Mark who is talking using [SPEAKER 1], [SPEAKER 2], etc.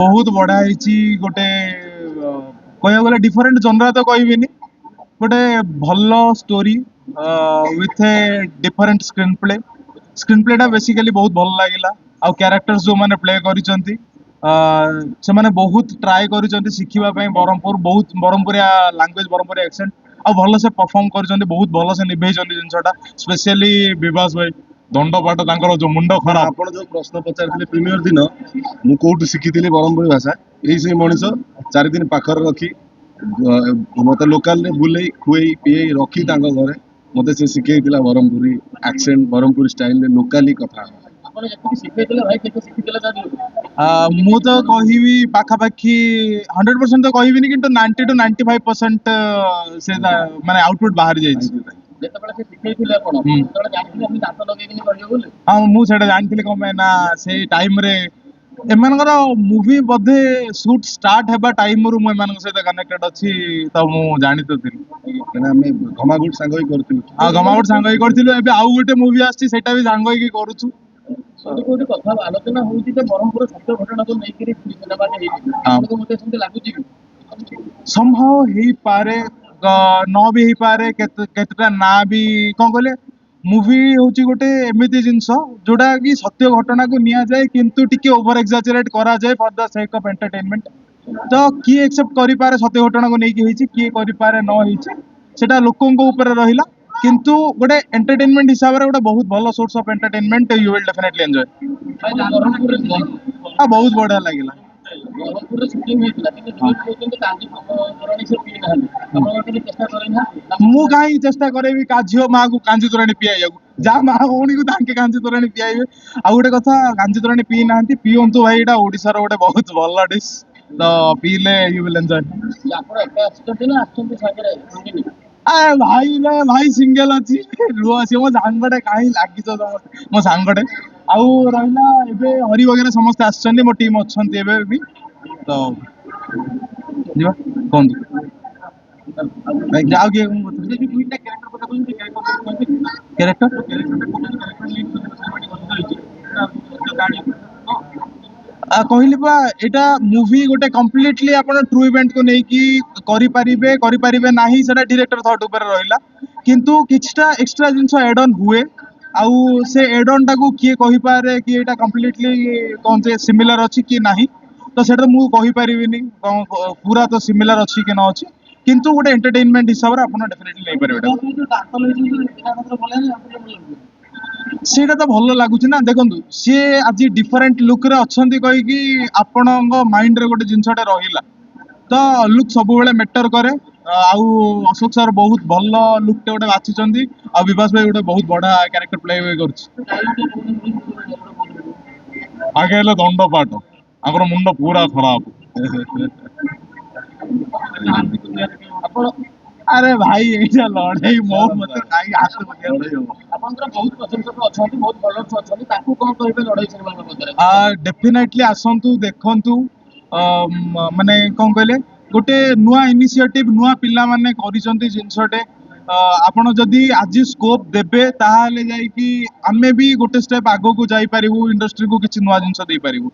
[SPEAKER 1] बहुत बढ़िया ହେଇଛି ଗୋଟେ କହିବାକୁ ଗଲେ डिफरेंट जनरा तो कहबिनी गोटे भल story with a different screen play टा बेसिकली बहुत भल लागिला आउ कैरेक्टर्स जो माने प्ले करिसंती से माने बहुत ट्राई करिसंती शिखिबा पई बरहमपुर बहुत बरहमपुरिया लैंग्वेज बरहमपुरिया एक्सेंट आ भल से परफॉर्म करिसंती बहुत भल से निभेइसंती जिनसटा स्पेशली विभास भाई दंडपाट तांकर जो मुंड खराब
[SPEAKER 2] ଆପଣ ଯୋଉ ପ୍ରଶ୍ନ ପଚାରିଥିଲେ ପ୍ରିମିୟର ଦିନ ମୁଁ କୋଉଠୁ ଶିଖିଥିଲି ବ୍ରହ୍ମପୁରୀ ଭାଷା ଏଇ ସେଇ ମଣିଷ 4 ଦିନ ପାଖରେ ରଖି ମତେ ଲୋକାଲରେ ବୁଲେଇ ଖୁଏଇ ପିଏଇ ରଖି ତାଙ୍କ ଘରେ ମତେ ସେ ଶିଖେଇଥିଲା ବ୍ରହ୍ମପୁରୀ ଆକ୍ସେଣ୍ଟ ବ୍ରହ୍ମପୁରୀ ଷ୍ଟାଇଲରେ ଲୋକାଲି କଥା
[SPEAKER 3] ଆପଣ ଯେତିକି ଶିଖେଇଥିଲେ ଭାଇ କେତେ ଶିଖିଥିଲେ ତା ଦେହରୁ?
[SPEAKER 1] ମୁଁ ତ କହିବି ପାଖାପାଖି 100% ତ କହିବିନି କିନ୍ତୁ 90 to 95% ସେ ମାନେ ଆଉଟପୁଟ ବାହାରି ଯାଇଛି।
[SPEAKER 3] ଯେତେବେଳେ ସେ ଶିଖେଇଥିଲେ ଆପଣ ସେତେବେଳେ ଜାଣିଥିଲେ ଆମେ ଦାନ୍ତ ଲଗେଇକିନି କହିବେ ବୋଲି?
[SPEAKER 1] ହଁ ମୁଁ ସେଇଟା ଜାଣିଥିଲି କଣ ପାଇଁ ନା ସେଇ ଟାଇମରେ ଏମାନଙ୍କର ମୁଭି ବୋଧେ ସୁଟ୍ ଷ୍ଟାର୍ଟ ହେବା ଟାଇମରୁ ମୁଁ ଏମାନଙ୍କ ସହିତ କନେକ୍ଟେଡ ଅଛି ତ ମୁଁ ଜାଣି ତ ଥିଲି।
[SPEAKER 2] କାହିଁକିନା ଆମେ ଘମାଗୁଟ ସାଙ୍ଗ ହେଇ କରୁଥିଲୁ
[SPEAKER 1] ଆଉ ଗମାଗଟ ସାଙ୍ଗ ହେଇ କରିଥିଲୁ ଏବେ ଆଉ ଗୋଟେ ମୁଭି ଆସିଛି ସେଇଟା ବି ସାଙ୍ଗ ହେଇକି କରୁଛୁ।
[SPEAKER 3] ସେଠି କୋଉଠି କଥା ଆଲୋଚନା ହଉଛି ଯେ ବ୍ରହ୍ମପୁର ସତ୍ୟ ଘଟଣାକୁ ନେଇକିରି ସିନେମାଟେ ହେଇଛି ଆପଣଙ୍କୁ ମତେ ସେମିତି ଲାଗୁଛି କି?
[SPEAKER 1] ସମ୍ଭବ ହେଇପାରେ ନ ବି ହେଇପାରେ କେତେଟା ନା ବି କଣ କହିଲେ ମୁଭି ହଉଛି ଗୋଟେ ଏମିତି ଜିନିଷ ଯୋଉଟା କି ସତ୍ୟ ଘଟଣାକୁ ନିଆଯାଏ କିନ୍ତୁ ଟିକେ ଓଭର ଏକ୍ସାଜରେଟ କରାଯାଏ ଫର ଦ ସେକ୍ ଅଫ ଏଣ୍ଟରଟେନମେଣ୍ଟ ତ କିଏ एक्सेप्ट କରିପାରେ ସତ୍ୟ ଘଟଣାକୁ ନେଇକି ହେଇଛି କିଏ କରିପାରେ ନ ହେଇଛି ସେଟା ଲୋକଙ୍କ ଉପରେ ରହିଲା କିନ୍ତୁ ଗୋଟେ ଏଣ୍ଟରଟେनमेंट ହିସାବରେ ଗୋଟେ ବହୁତ ଭଲ source of entertainment you will definitely enjoy बहुत बढ़िया ଲାଗିଲା।
[SPEAKER 3] ବ୍ରହ୍ମପୁରରେ ସୁଟିଂ ହେଇଥିଲା କିନ୍ତୁ ଯେହେତୁ କହୁଛନ୍ତି କାଞ୍ଜି ତୋରାଣି ସେ ପିଇ ନାହାନ୍ତି ଆପଣ କେବେ ଚେଷ୍ଟା କରିନାହାନ୍ତି?
[SPEAKER 1] ମୁଁ କାହିଁକି ଚେଷ୍ଟା କରିବି କା ଝିଅ ମାଆକୁ କାଞ୍ଜି ତୋରାଣି ପିଆଇବାକୁ ଯାହା ମା ଭଉଣୀକୁ ତାଙ୍କେ କାଞ୍ଜି ତୋରାଣି ପିଆଇବେ ଆଉ ଗୋଟେ କଥା କାଞ୍ଜି ତୋରାଣି ପିଇ ନାହାନ୍ତି ପିଅନ୍ତୁ ଭାଇ ଏଇଟା ଓଡିଶାର ଗୋଟେ ବହୁତ ଭଲ ଡିସ୍ ତ ପିଇଲେ ୟୁ ୱିଲ୍ ଏନ୍ଜୟ।
[SPEAKER 3] ଆପଣ ଏକା ଆସିଛନ୍ତି ନା ଆସିଛନ୍ତି ସାଙ୍ଗରେ ସଙ୍ଗିନୀ?
[SPEAKER 1] ଭାଇ ସିଙ୍ଗଲ ଅଛି ରୁହ ସିଏ ମୋ ସାଙ୍ଗଟେ କାହିଁ ଲାଗିଛ ସମସ୍ତେ ମୋ ସାଙ୍ଗଟେ ଆଉ ରହିଲା ଏବେ ହରି ବଗେରା ସମସ୍ତେ ଆସିଛନ୍ତି ମୋ ଟିମ୍ ଅଛନ୍ତି ଏବେ ବି ତ ଯିବା କୁହନ୍ତୁ ଆଉ କିଏ କଣ କହିଲି ପା ଏଇଟା ମୁଭି ଗୋଟେ କମ୍ପ୍ଲିଟଲି ଆପଣ ଟ୍ରୁ ଇଭେଣ୍ଟ କୁ ନେଇକି କରିପାରିବେ ନାହିଁ ସେଟା ଡିରେକ୍ଟର ଥଟ୍ ଉପରେ ରହିଲା କିନ୍ତୁ କିଛିଟା ଏକ୍ସଟ୍ରା ଜିନିଷ ଏଡ୍ ଅନ୍ ହୁଏ ଆଉ ସେ ଏଡ୍ ଅନ୍ ଟାକୁ କିଏ କହିପାରେ କି ଏଇଟା କମ୍ପ୍ଲିଟଲି କଣ ଯେ ସିମିଲାର ଅଛି କି ନାହିଁ ତ ସେଟା ମୁଁ କହିପାରିବିନି ପୁରା ତ ସିମିଲାର ଅଛି କି ନ ଅଛି କିନ୍ତୁ ଗୋଟେ ଏଣ୍ଟରଟେନମେଣ୍ଟ ହିସାବରେ ଆପଣ ଡେଫିନେଟଲି ନେଇପାରିବେ ସେଇଟା ତ ଭଲ ଲାଗୁଛି ନା ଦେଖନ୍ତୁ ସିଏ ଆଜି ଡିଫରେଣ୍ଟ ଲୁକ୍ ରେ ଅଛନ୍ତି କହିକି ଆପଣଙ୍କ ମାଇଣ୍ଡରେ ଗୋଟେ ଜିନିଷଟା ରହିଲା ତ ଲୁକ୍ ସବୁବେଳେ ମେଟର କରେ ଆଉ ଅଶୋକ ସାର୍ ବହୁତ ଭଲ ଲୁକ୍ ଟେ ଗୋଟେ ବାଛିଛନ୍ତି ଆଉ ବିବାସ ଭାଇ ଗୋଟେ ବହୁତ ବଢିଆ କ୍ୟାରେକ୍ଟର ପ୍ଲେ କରୁଛି ଆଗେ ହେଲେ ଦଣ୍ଡପାଟ ଆମର ମୁଣ୍ଡ ପୁରା ଖରାପ
[SPEAKER 3] ଆପଣ
[SPEAKER 1] ଆରେ ଭାଇ ଏଇଟା ଲଢେଇ ମୋ ମତେ କାହିଁକି ହାତ ପକେଇବାକୁ
[SPEAKER 3] ଆପଣଙ୍କର ବହୁତ ପ୍ରଶଂସକ ଅଛନ୍ତି ବହୁତ ଫଲୋଅର୍ସ ଅଛନ୍ତି ତାଙ୍କୁ କଣ କହିବେ ଲଢେଇ ସିନେମାଙ୍କ ମଧ୍ୟରେ?
[SPEAKER 1] ଡେଫିନେଟଲି ଆସନ୍ତୁ ଦେଖନ୍ତୁ ମାନେ କଣ କହିଲେ ଗୋଟେ ନୂଆ ଇନିସିଏଟିଭ ନୂଆ ପିଲାମାନେ କରିଛନ୍ତି ଜିନିଷଟେ ଆପଣ ଯଦି ଆଜି ସ୍କୋପ ଦେବେ ତାହେଲେ ଯାଇକି ଆମେ ବି ଗୋଟେ ଷ୍ଟେପ ଆଗକୁ ଯାଇପାରିବୁ ଇଣ୍ଡଷ୍ଟ୍ରିକୁ କିଛି ନୂଆ ଜିନିଷ ଦେଇପାରିବୁ।